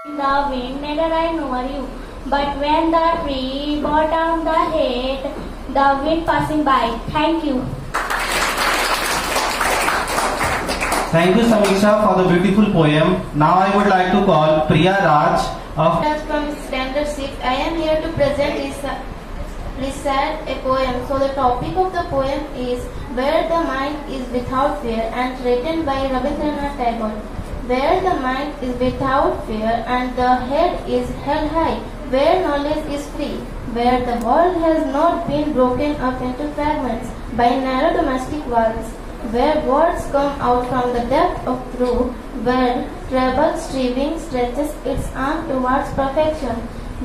The wind, neither I nor you. But when the tree brought down the head, the wind passing by. Thank you. Thank you, Samiksha, for the beautiful poem. Now I would like to call Priya Raj of from Standard 6. I am here to recite a poem. So the topic of the poem is Where the Mind is Without Fear, and written by Rabindranath Tagore. Where the mind is without fear and the head is held high, where knowledge is free, where the world has not been broken up into fragments by narrow domestic walls, where words come out from the depth of truth, where treble striving stretches its arm towards perfection,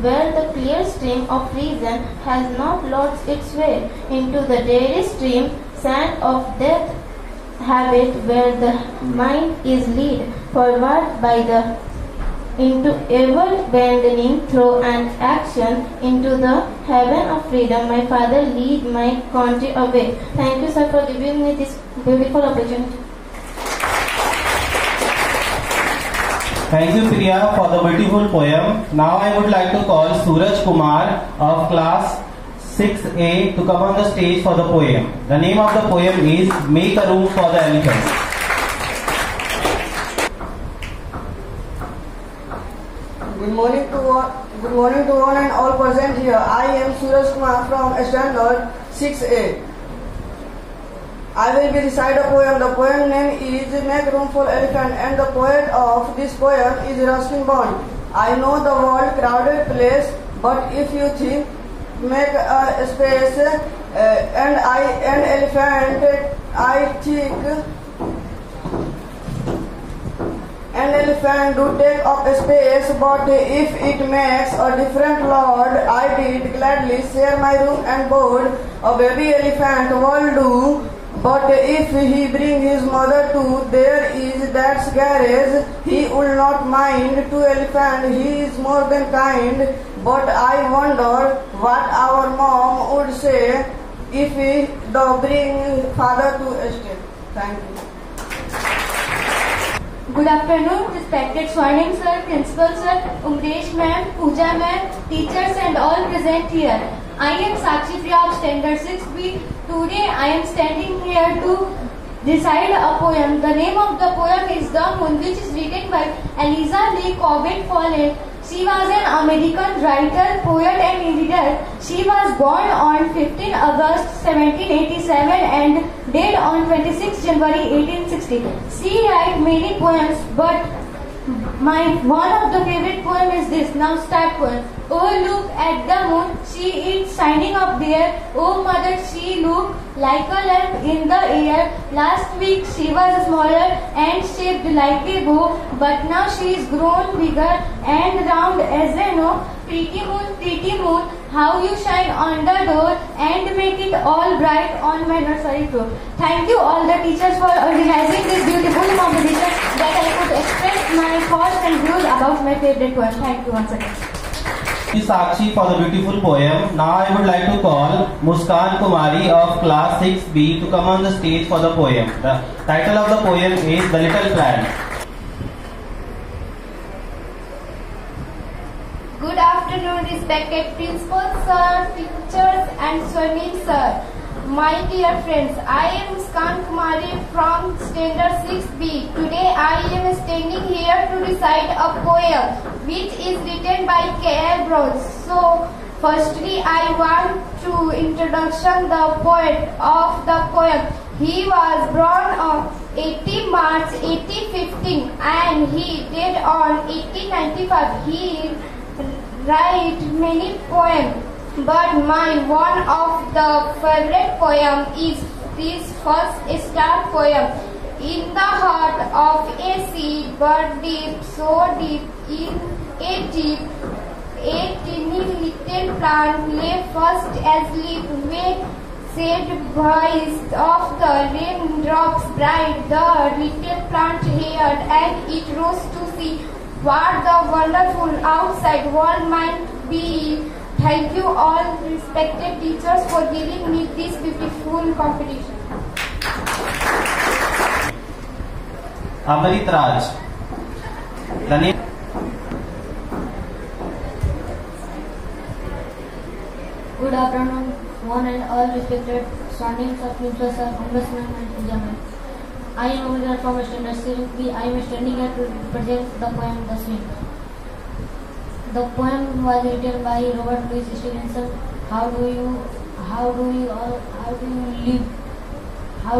where the clear stream of reason has not lost its way into the dreary stream, sand of death habit, where the mind is led forward by the into ever bending through an action into the heaven of freedom. My Father, lead my country away. Thank you, sir, for giving me this beautiful opportunity. Thank you, Priya, for the beautiful poem. Now I would like to call Suraj Kumar of class 6A to come on the stage for the poem. The name of the poem is Make a Room for the Elephant. Good morning to one and all present here. I am Suraj Kumar from Standard 6A. I will be recite a poem. The poem name is Make Room for Elephant, and the poet of this poem is Ruskin Bond. I know the world crowded place, but if you think make a space and an elephant, I think an elephant do take up space, but if it makes a different lord, I did gladly share my room and board. A baby elephant will do, but if he bring his mother too, there is that garage, he will not mind. To elephant he is more than kind, but I wonder what our mom would say if we bring father to estate. Thank you. Good afternoon, respected Swarnim sir, principal sir, Umresh ma'am, Pooja ma'am, teachers and all present here. I am Sakshi Priya of Standard 6B. Today I am standing here to recite a poem. The name of the poem is The Moon, which is written by Eliza Lee Cobbett Follett. She was an American writer, poet and editor. She was born on 15 August 1787 and died on 26 January 1860. She wrote many poems, but one of the favorite poem is this. Now start poem. Oh, look at the moon, she is shining up there. Oh, mother, she looked like a lamp in the air. Last week she was smaller and shaped like a bow, but now she is grown bigger and round as a know. Pretty moon, how you shine on the door and make it all bright on my nursery floor. Thank you all the teachers for organizing this beautiful competition that I could express my thoughts and views about my favorite poem. Thank you once again. Thank you, Sakshi, for the beautiful poem. Now I would like to call Muskan Kumari of class 6B to come on the stage for the poem. The title of the poem is The Little Plant. Good afternoon, respected principal sir, teachers and Swarnim sir. My dear friends, I am Muskan Kumari from Standard 6B. Today I am standing here to recite a poem which is written by K.L. Bronze. So, firstly I want to introduction the poet of the poem. He was born on 18 March 1815 and he died on 1895. He write many poems, but my one of the favorite poem is this first star poem. In the heart of a sea, but deep, so deep, in a deep, a teeny little plant lay first asleep, with sad voice of the raindrops bright. The little plant heard and it rose to see what the wonderful outside world might be. Thank you all respected teachers for giving me this beautiful competition. Amrit Raj. The name Good afternoon, one and all respected standings of Principal Sir, Congressman and Gentlemen. I am Amazar from Standard 7B. I am standing here to present the poem The Swing. The poem was written by Robert Louis Stevenson. How do you live? How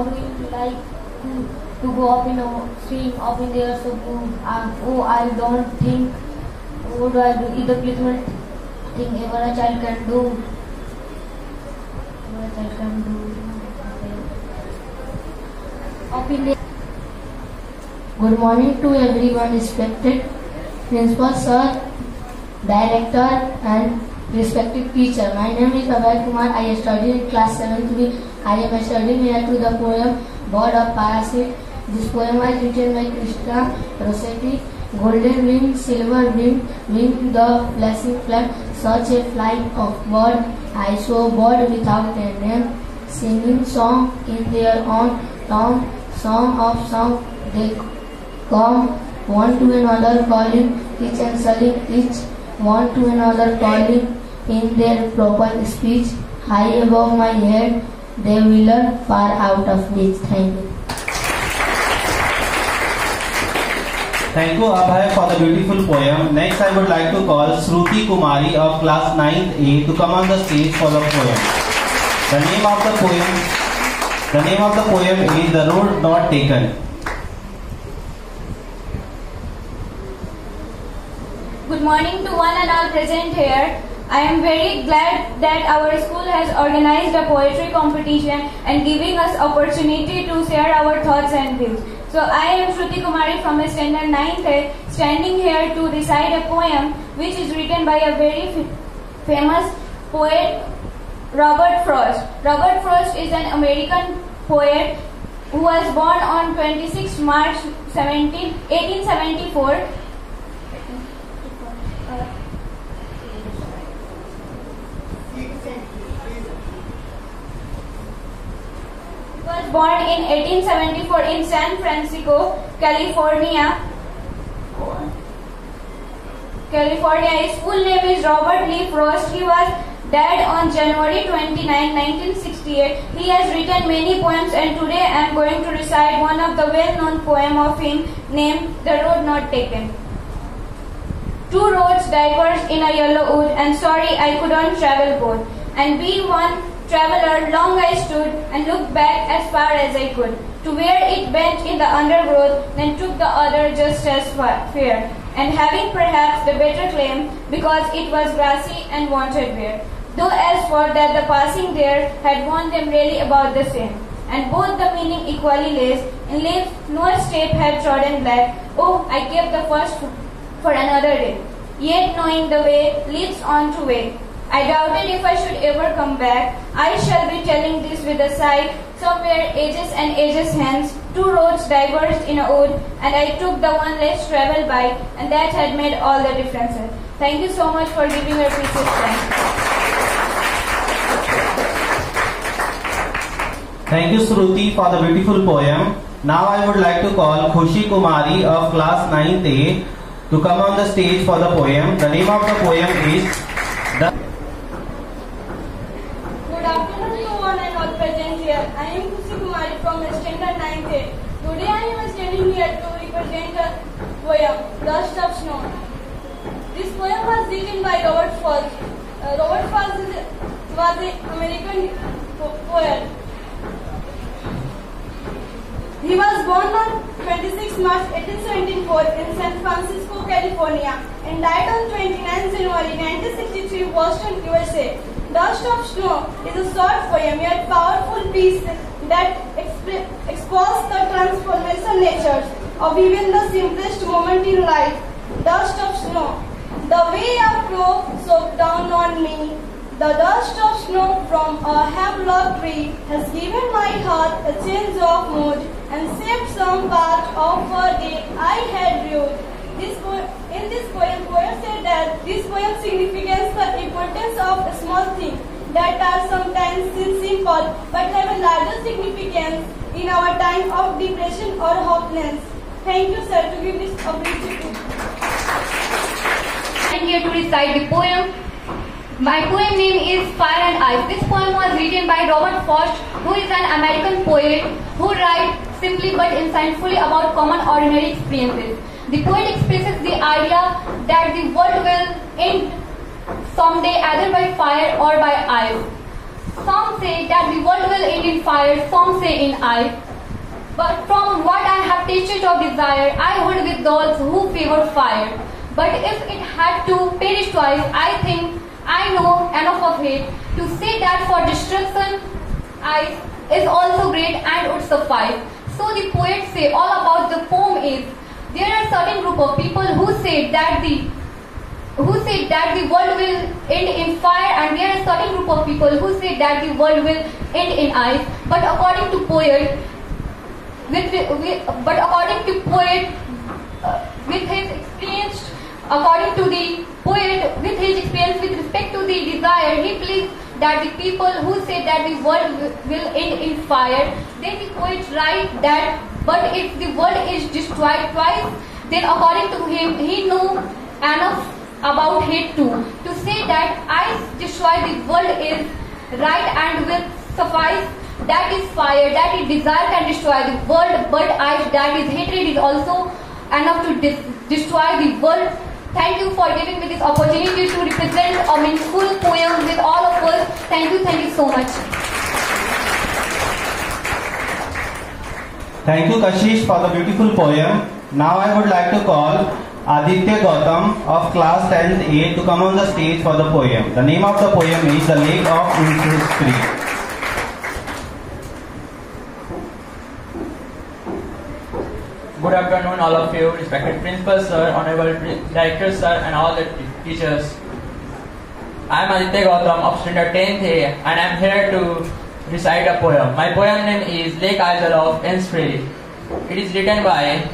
do you like to go up in a swing, up in the air so blue? Oh, I don't think. What do I do? Is the ultimate thing ever a child can do. Up in the Good morning to everyone, respected Principal Sir, Director and respected teacher. My name is Abhay Kumar. I study in class 7th B. I am studying here to the poem Bird of Paradise. This poem was written by Krishna Rossetti. Golden wing, silver wing, wing the flashing flag, such a flight of bird. I saw bird without a name, singing song in their own tongue, song of song. They come one to another, calling, each answering each, one to another, calling in their proper speech. High above my head, they wheeler far out of reach. Thank you. Thank you, Abhay, for the beautiful poem. Next, I would like to call Shruti Kumari of class 9th A to come on the stage for the poem. The name of the poem is The Road Not Taken. Good morning to one and all present here. I am very glad that our school has organized a poetry competition and giving us opportunity to share our thoughts and views. So I am Shruti Kumari from standard 9th A, standing here to recite a poem which is written by a very famous poet, Robert Frost. Robert Frost is an American poet who was born on 26 March 1874. Was born in 1874 in San Francisco, California. His full name is Robert Lee Frost. He was died on January 29, 1968. He has written many poems, and today I am going to recite one of the well-known poem of him named The Road Not Taken. Two roads diverged in a yellow wood, and sorry I couldn't travel both. And be one traveler, long I stood and looked back as far as I could, to where it bent in the undergrowth, then took the other just as fair, and having perhaps the better claim, because it was grassy and wanted wear. Though as for that the passing there had worn them really about the same, and both the meaning equally lays, in leaves no step had trodden black. Oh, I kept the first for another day, yet knowing the way leads on to way. I doubted if I should ever come back. I shall be telling this with a sigh. Somewhere ages and ages hence, two roads diverged in a wood, and I took the one less traveled by, and that had made all the differences. Thank you so much for giving your precious time. Thank you, Shruti, for the beautiful poem. Now I would like to call Khushi Kumari of class 9th A to come on the stage for the poem. The name of the poem is I am Khushi Kumari from standard 9th A. Today I am standing here to represent a poem, Dust of Snow. This poem was written by Robert Frost. Robert Frost was an American poet. He was born on 26 March 1874 in San Francisco, California, and died on 29 January 1963 in Boston, USA. Dust of Snow is a short poem yet powerful piece that exposes the transformation natures of even the simplest moment in life. Dust of snow, the way a crow soaked down on me. The dust of snow from a hemlock tree has given my heart a change of mood and shaped some part of a day I had viewed. In this poem, poet said that this poem signifies the importance of small things that are sometimes simple but have a larger significance in our time of depression or hopelessness. Thank you, sir, to give this opportunity. I am here to recite the poem My poem name is Fire and Ice. This poem was written by Robert Frost, who is an American poet who writes simply but insightfully about common ordinary experiences. The poet expresses the idea that the world will end someday either by fire or by ice. Some say that the world will end in fire, some say in ice. But from what I have tasted of desire, I hold with those who favor fire. But if it had to perish twice, I think I know enough of it to say that for destruction, ice is also great and would suffice. So the poets say all about the poem is, there are certain group of people who say that the world will end in fire, and there are certain group of people who say that the world will end in ice. But according to poet, with his experience, according to the poet, with his experience with respect to the desire, he believes that the people who say that the world will end in fire, then the poet writes that, but if the world is destroyed twice, then according to him, he knew enough about it too. To say that ice destroy the world is right and will suffice, that is fire, that is desire can destroy the world, but ice, that is hatred, is also enough to destroy the world. Thank you for giving me this opportunity to represent a meaningful poem with all of us. Thank you so much. Thank you, Kashish, for the beautiful poem. Now I would like to call Aditya Gautam of class 10th A to come on the stage for the poem. The name of the poem is The Lake of Innisfree. Good afternoon, all of you, respected principal sir, honorable director sir, and all the teachers. I am Aditya Gautam of standard 10th A, and I am here to recite a poem. My poem name is Lake Isle of Innisfree. It is written by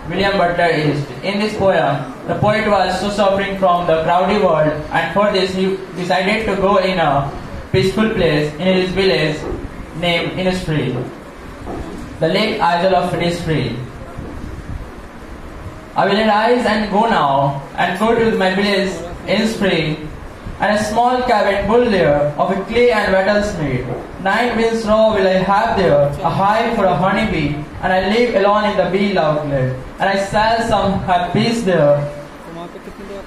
William Butler Yeats. In this poem, the poet was so suffering from the crowded world, and for this he decided to go in a peaceful place in his village named Innisfree. The Lake Isle of Innisfree. I will arise and go now, and go to my village Innisfree, and a small cabin built there of a clay and wattles made. 9 wheels row will I have there, a hive for a honeybee, and I live alone in the bee outlet, and I sell some have peace there.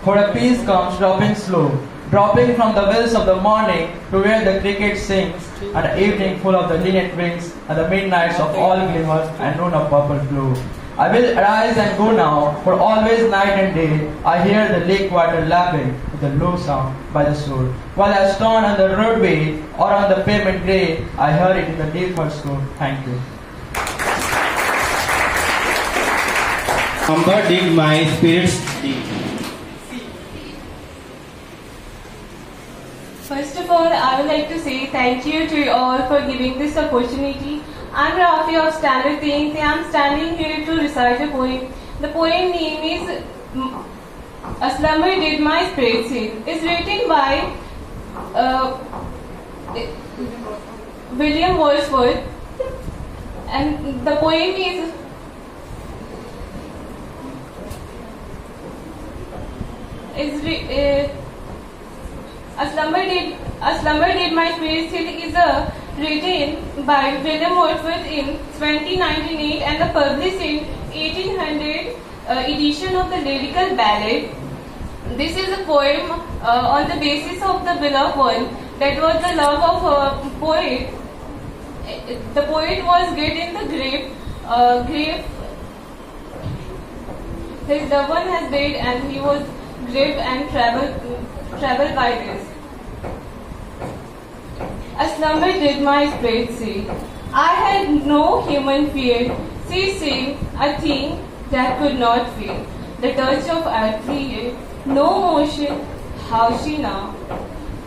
For a peace comes dropping slow, dropping from the wells of the morning to where the cricket sings, and the evening full of the linnet wings, and the midnights of all glimmer, and noon of purple glow. I will arise and go now, for always night and day I hear the lake water lapping with a low sound by the shore. While I stand on the roadway or on the pavement grey, I hear it in the deep mud score. Thank you. Number dig my spirits deep. First of all, I would like to say thank you to you all for giving this opportunity. I'm Rafi of Standard 10th. I'm standing here to recite a poem. The poem name is A Slumber Did My Spirit Sleep. It's written by William Wordsworth, and the poem is A Slumber Did My Spirit Sleep is written by William Wordsworth in 1798 and published in 1800 edition of the lyrical ballad. This is a poem on the basis of the beloved one, that was the love of a poet. The poet was dead in the grave. His loved one has died, and he was grieved and traveled by this. A slumber did my spirit say. I had no human fear, ceasing a thing that could not feel. The touch of earthly air, no motion, how she now?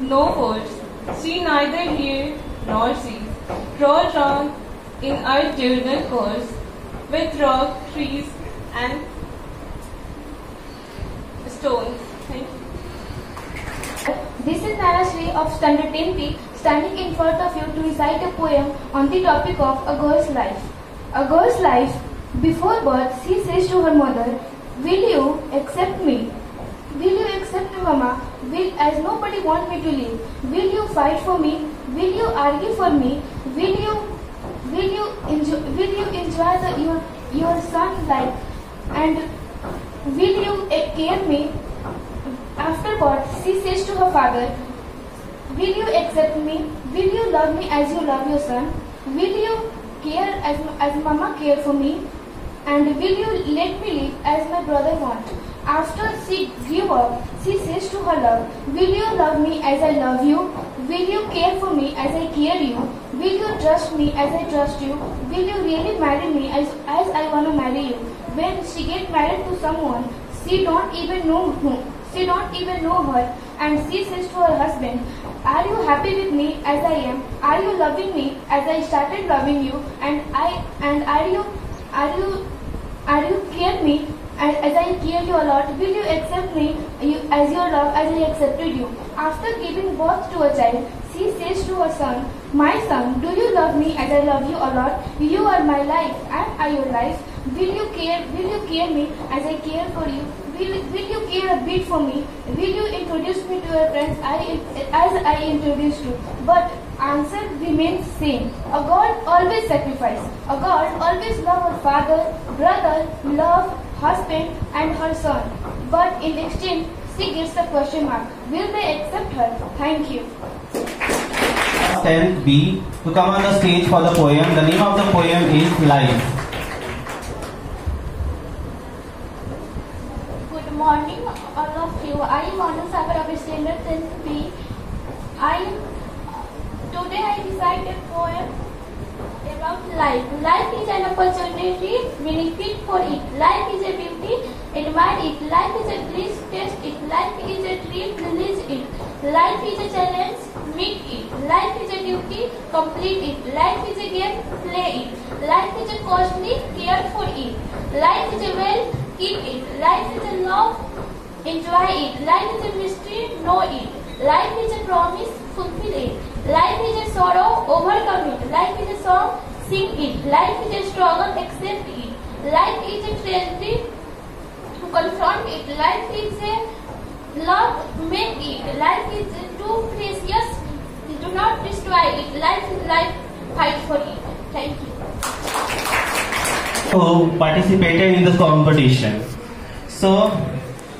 No words, she neither hear nor sees. Rolled round in our diurnal course, with rock, trees, and stones. Thank you. This is Narashri of Standard 10P, standing in front of you to recite a poem on the topic of a girl's life. A girl's life. Before birth, she says to her mother, "Will you accept me? Will you accept accept me, Mama? As nobody wants me to leave. Will you fight for me? Will you argue for me? Will you enjoy your son's life? And will you care me? Afterward, she says to her father, will you accept me? Will you love me as you love your son? Will you care as Mama cared for me? And will you let me live as my brother wants? After she grew up, she says to her love, will you love me as I love you? Will you care for me as I care you? Will you trust me as I trust you? Will you really marry me as I want to marry you? When she gets married to someone, she don't even know her, and she says to her husband, are you happy with me as I am? Are you loving me as I started loving you? And are you care me as I care you a lot? Will you accept me as your love as I accepted you? After giving birth to a child, she says to her son, my son, do you love me as I love you a lot? You are my life, and I your life. Will you care me as I care for you? Will you care a bit for me? Will you introduce me to your friends as I introduced you? But answer remains same. A God always sacrifice. A God always love her father, brother, love, husband and her son. But in exchange, she gets a question mark. Will they accept her? Thank you. 10th B to come on the stage for the poem. The name of the poem is Life. Good morning, all of you. I am Anu Sagar of Standard 10th B. Today I recite a poem about life. Life is an opportunity, benefit for it. Life is a beauty, admire it. Life is a bliss, taste it. Life is a dream, release it. Life is a challenge, meet it. Life is a duty, complete it. Life is a game, play it. Life is a costly, care for it. Life is a well, keep it. Life is a love, enjoy it. Life is a mystery, know it. Life is a promise, fulfill it. Life is a sorrow, overcome it. Life is a song, sing it. Life is a struggle, accept it. Life is a tragedy, confront it. Life is a love, make it. Life is too precious, do not destroy it. Life is life, fight for it. Thank you. Who participated in this competition. So,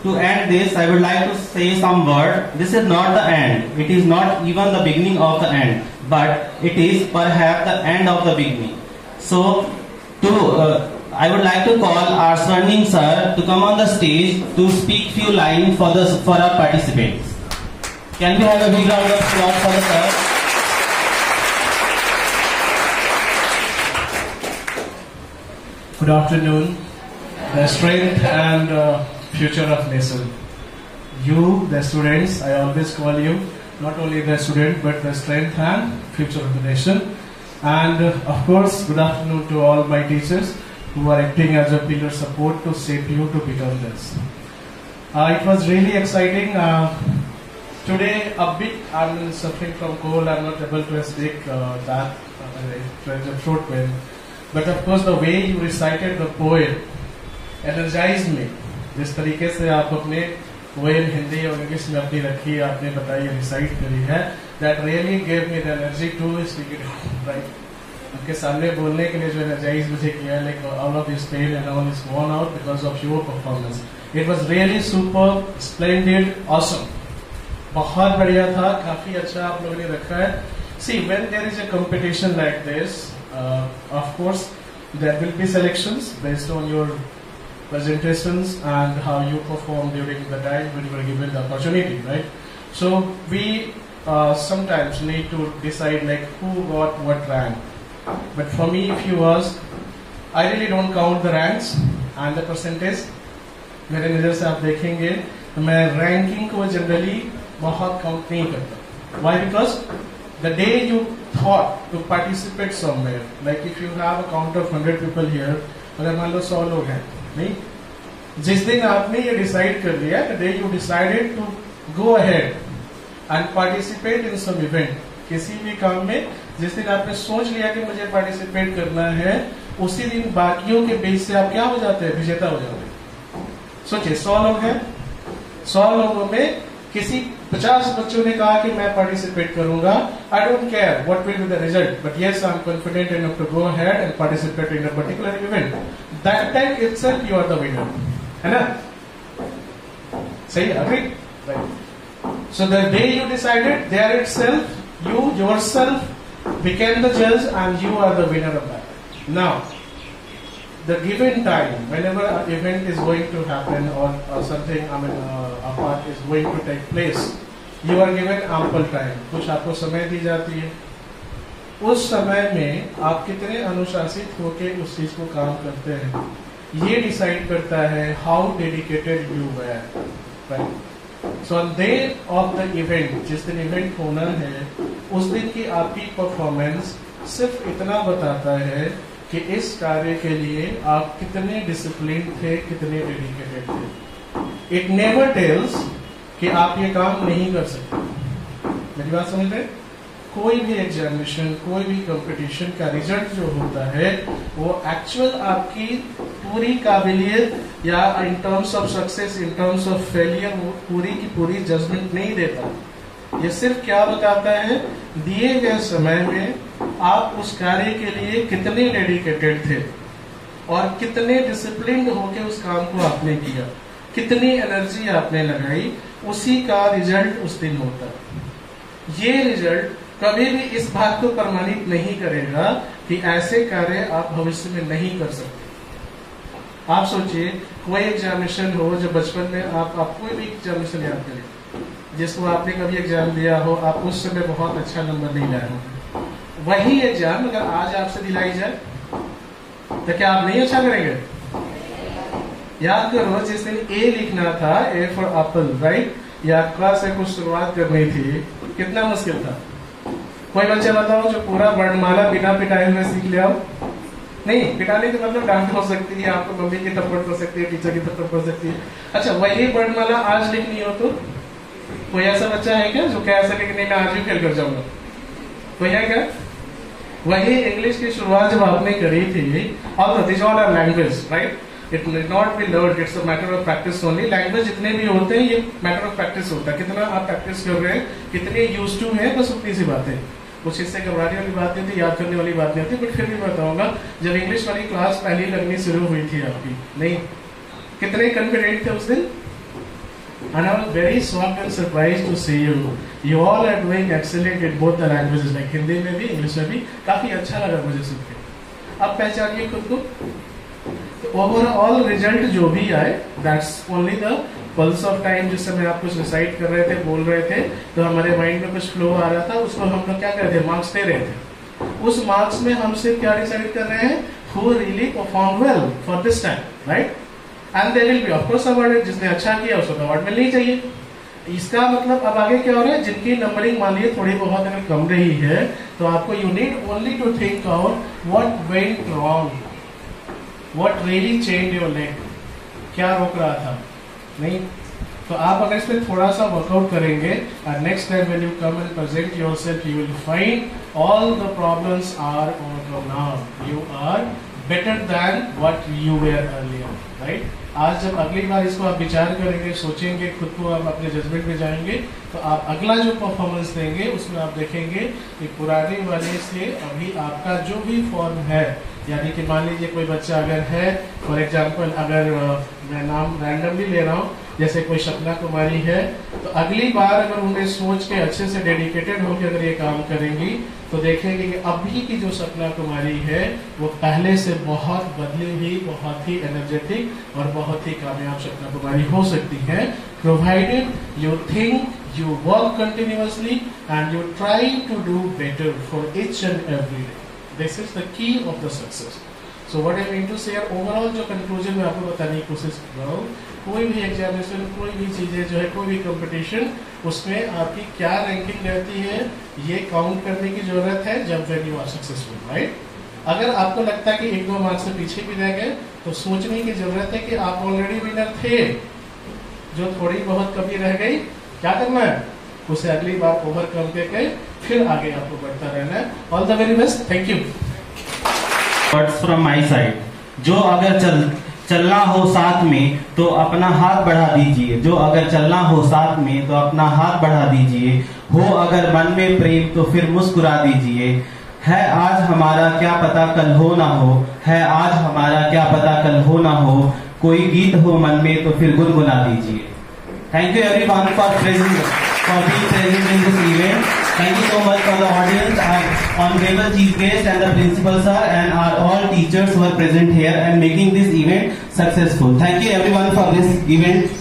to end this, I would like to say some word. This is not the end. It is not even the beginning of the end, but it is perhaps the end of the beginning. So, I would like to call our Swarnim sir to come on the stage to speak few lines for our participants. Can we have a big round of applause for the sir? Good afternoon. The strength and future of nation. You, the students, I always call you not only the student but the strength and future of the nation. And of course, good afternoon to all my teachers who are acting as a pillar support to shape you to become this. It was really exciting. Today, a bit I'm suffering from cold. I'm not able to speak that. There's a throat pain. But of course, the way you recited the poem energized me. जिस तरीके से आप अपने poem Hindi और English में अपनी रखी आपने बताई रिसाइट करी है, that really gave me the energy to speak it right. आपके सामने बोलने के लिए जो energize मुझे किया, like all of this pain and all is gone out because of your performance. It was really super, splendid, awesome. बहुत बढ़िया था, काफी अच्छा आप लोगों ने रखा है. See, when there is a competition like this, of course, there will be selections based on your presentations and how you perform during the time when you were given the opportunity, right? So we sometimes need to decide like who got what rank. But for me, if you ask, I really don't count the ranks and the percentage. मेरे नज़र से आप देखेंगे तो मैं ranking को generally बहुत count नहीं करता. Why? Because the day you thought to participate somewhere, like if you have a count of 100 people here, अगर मान लो 100 लोग हैं, नहीं, जिस दिन आपने ये डिसाइड कर लिया, the day you decided to go ahead and participate in some event, किसी भी काम में जिस दिन आपने सोच लिया कि मुझे पार्टिसिपेट करना है, उसी दिन बाकियों के बेस से आप क्या हो जाते हैं, विजेता हो जाते हैं. सोचिए 100 लोग हैं, 100 लोगों में किसी 50 बच्चों ने कहा कि मैं पार्टिसिपेट करूंगा, I don't care what will be the result, but yes I am confident enough to go ahead and participate in a particular event, that time itself you are the winner, है ना? सही, agree? Right. So the day you decided, there itself you yourself became the judge and you are the winner of that. Now, the given time, whenever an event is going to happen or something, a part is going to take place, you are given ample time. कुछ आपको समय दी जाती है. उस समय में आप कितने अनुशासित होकर उस चीज को काम करते हैं, ये डिसाइड करता है how dedicated you were. Right? So on day of the event, जिस दिन इवेंट होना है, उस दिन की आपकी परफॉर्मेंस सिर्फ इतना बताता है कि इस कार्य के लिए आप कितने डिसिप्लिन थे, कितने डेडिकेटेड थे. इट नेवर टेल्स कि आप ये काम नहीं कर सकते. मेरी बात समझ रहे? कोई भी एग्जामिनेशन, कोई भी कंपटीशन का रिजल्ट जो होता है वो एक्चुअल आपकी पूरी काबिलियत या in terms of success, in terms of failure, वो पूरी की पूरी जजमेंट नहीं देता. ये सिर्फ क्या बताता है, दिए गए समय में आप उस कार्य के लिए कितने डेडिकेटेड थे और कितने डिसिप्लिन होकर उस काम को आपने किया, कितनी एनर्जी आपने लगाई, उसी का रिजल्ट उस दिन होता है. ये रिजल्ट कभी भी इस बात को प्रमाणित नहीं करेगा कि ऐसे कार्य आप भविष्य में नहीं कर सकते. आप सोचिए, कोई एग्जामिनेशन हो जो बचपन में आप कोई भी एग्जामिनेशन याद करें जिसको आपने कभी एग्जाम दिया हो, आप उस समय बहुत अच्छा नंबर नहीं लाए हो, वही एग्जाम अगर आज आपसे दिलाई जाए तो क्या आप नहीं अच्छा करेंगे? याद करो, जिस दिन ए लिखना था, ए फॉर एप्पल, राइट, या क से कुछ शुरुआत करनी थी, कितना मुश्किल था. कोई बच्चा बताओ जो पूरा वर्णमाला बिना पिटाए हुए सीख लिया हो? नहीं, पिटाने का मतलब डांट हो सकती है, आपको मम्मी की थप्पड़ पड़ सकती है, टीचर की थप्पड़ पड़ सकती है. अच्छा, वही वर्णमाला आज लिखनी हो तो कोई ऐसा बच्चा है क्या जो कह सके कि नहीं मैं आज भी फेल कर जाऊंगा? कोई है क्या? वही इंग्लिश की शुरुआत जब आपने करी थी, और this all are language, right, it will not be learned, it's a matter of practice only. Language जितने भी होते हैं ये मैटर ऑफ प्रैक्टिस होता है. कितना आप प्रैक्टिस कर रहे हैं, कितने यूज्ड टू है, बस उतनी सी बात है. कुछ इससे घबराने वाली बात नहीं थी, याद करने वाली बात नहीं थी, बट फिर भी बताऊंगा, जब इंग्लिश वाली क्लास पहली लगनी शुरू हुई थी आपकी, नहीं, कितने कॉन्फिडेंट थे उस दिन? And I was very shocked and surprised to see you. You all are doing excellent in both the languages, like Hindi में भी, इंग्लिश में भी. काफी अच्छा लगा मुझे सुन के. अब पहचानिए खुद को. ओवरऑल रिजल्ट जो भी आए, that's only the pulse of time. जिस समय आप कुछ डिसाइड कर रहे थे, बोल रहे थे, तो हमारे माइंड में कुछ फ्लो आ रहा था, उसको हम लोग क्या कर रहे थे, मार्क्स दे रहे थे. उस मार्क्स में हम सिर्फ क्या डिसाइड कर रहे हैं, who really performed well for this time, right? And there will be of course awarded. जिसने अच्छा किया उसको अवार्ड मिलनी चाहिए. इसका मतलब अब आगे क्या हो रहा है, जिनकी नंबरिंग मान लीजिए थोड़ी बहुत अगर कम रही है, तो आपको you need only to think out what went wrong, what really change your leg, क्या रोक रहा था. नहीं, तो आप अगर इसमें थोड़ा सा वर्कआउट करेंगे, and next time when you come and present yourself, you will find all the problems are overcome now. You are better than what you were earlier, right? आज जब अगली बार इसको आप विचार करेंगे, सोचेंगे, खुद को आप अपने जजमेंट में जाएंगे, तो आप अगला जो परफॉर्मेंस देंगे उसमें आप देखेंगे कि पुराने वाले से अभी आपका जो भी फॉर्म है, यानी कि मान लीजिए कोई बच्चा अगर है, फॉर एग्जांपल अगर मैं नाम रैंडमली ले रहा हूँ, जैसे कोई सपना कुमारी है, तो अगली बार अगर उन्हें सोच के अच्छे से डेडिकेटेड होकर अगर ये काम करेंगी, तो देखेंगे कि अभी की जो सपना कुमारी है वो पहले से बहुत बदली हुई, बहुत ही एनर्जेटिक और बहुत ही कामयाब सपना कुमारी हो सकती है, provided you think, you work continuously and you try to do better for each and every day. This is the key of the success. So what I mean to say, overall जो conclusion मैं आपको बताने की कोशिश कर रहा हूँ, कोई भी एग्जामिनेशन, कोई भी चीजें जो है, कोई भी कंपटीशन, उसमें आपकी क्या रैंकिंग रहती है, ये काउंट करने की जरूरत है जब when you are successful, right? अगर आपको लगता है कि 1-2 मार्क्स से पीछे भी रह गए, तो सोचने की जरूरत है कि आप ऑलरेडी विनर थे, जो थोड़ी बहुत कमी रह गई, क्या करना है, उसे अगली बार ओवरकम करके फिर आगे आपको बढ़ता रहना है. All the very best, thank you. Words from my side, जो अगर चलना हो साथ में तो अपना हाथ बढ़ा दीजिए। जो अगर चलना हो साथ में तो अपना हाथ बढ़ा दीजिए। हो अगर मन में प्रेम तो फिर मुस्कुरा दीजिए। है आज हमारा क्या पता कल हो ना हो, है आज हमारा क्या पता कल हो ना हो, कोई गीत हो मन में तो फिर गुनगुना दीजिए। Thank you everyone for being present in this event. Thank you so much for the audience, our honorable chief guest and the principal sir and our all teachers who are present here and making this event successful. Thank you everyone for this event.